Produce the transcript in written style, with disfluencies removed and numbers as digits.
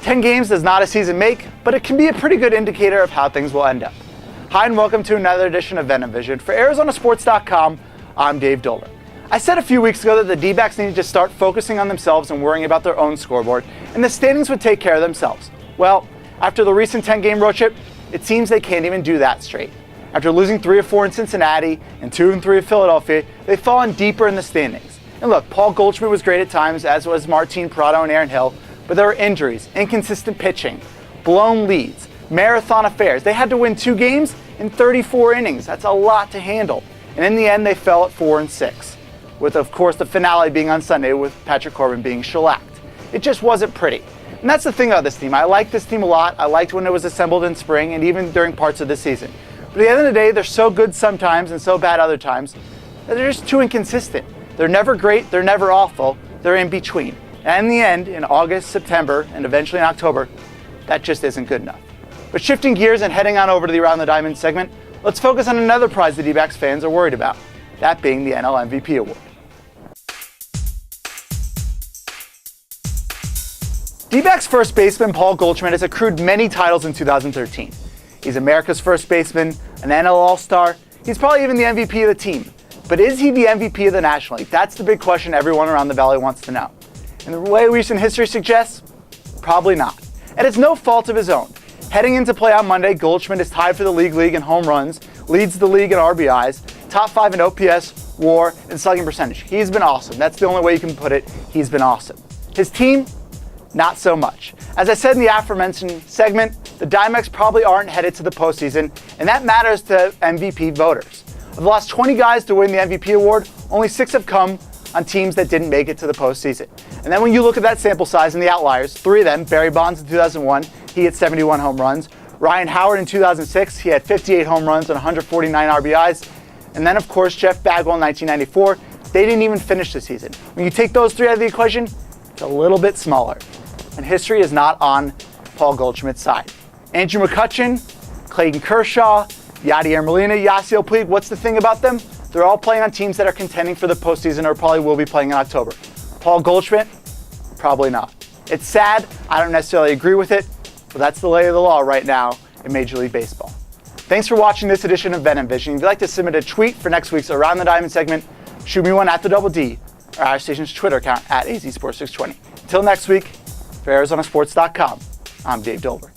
10 games does not a season make, but it can be a pretty good indicator of how things will end up. Hi and welcome to another edition of Venom Vision. For ArizonaSports.com, I'm Dave Dolber. I said a few weeks ago that the D-backs needed to start focusing on themselves and worrying about their own scoreboard, and the standings would take care of themselves. Well, after the recent 10-game road trip, it seems they can't even do that straight. After losing 3 of 4 in Cincinnati and 2 and 3 of Philadelphia, they've fallen deeper in the standings. And look, Paul Goldschmidt was great at times, as was Martin Prado and Aaron Hill, but there were injuries, inconsistent pitching, blown leads, marathon affairs. They had to win 2 games in 34 innings. That's a lot to handle. And in the end, they fell at 4 and 6, with of course the finale being on Sunday with Patrick Corbin being shellacked. It just wasn't pretty. And that's the thing about this team. I like this team a lot. I liked when it was assembled in spring and even during parts of the season. But at the end of the day, they're so good sometimes and so bad other times that they're just too inconsistent. They're never great, they're never awful, they're in between. And in the end, in August, September, and eventually in October, that just isn't good enough. But shifting gears and heading on over to the Around the Diamond segment, let's focus on another prize the D-backs fans are worried about, that being the NL MVP award. D-backs first baseman Paul Goldschmidt has accrued many titles in 2013. He's America's first baseman, an NL All-Star. He's probably even the MVP of the team. But is he the MVP of the National League? That's the big question everyone around the Valley wants to know. And the way recent history suggests, probably not. And it's no fault of his own. Heading into play on Monday, Goldschmidt is tied for the league in home runs, leads the league in RBIs, top 5 in OPS, WAR, and slugging percentage. He's been awesome. That's the only way you can put it. He's been awesome. His team, not so much. As I said in the aforementioned segment, the Diamondbacks probably aren't headed to the postseason, and that matters to MVP voters. Of the last 20 guys to win the MVP award, only 6 have come on teams that didn't make it to the postseason. And then when you look at that sample size and the outliers, 3 of them, Barry Bonds in 2001, he had 71 home runs. Ryan Howard in 2006, he had 58 home runs and 149 RBIs. And then, of course, Jeff Bagwell in 1994, they didn't even finish the season. When you take those 3 out of the equation, it's a little bit smaller. And history is not on Paul Goldschmidt's side. Andrew McCutchen, Clayton Kershaw, Yadier Molina, Yasiel Puig, what's the thing about them? They're all playing on teams that are contending for the postseason or probably will be playing in October. Paul Goldschmidt? Probably not. It's sad, I don't necessarily agree with it, but that's the lay of the law right now in Major League Baseball. Thanks for watching this edition of Venom Vision. If you'd like to submit a tweet for next week's Around the Diamond segment, shoot me one at the Double D or our station's Twitter account at AZSports620. Until next week, for ArizonaSports.com, I'm Dave Dolber.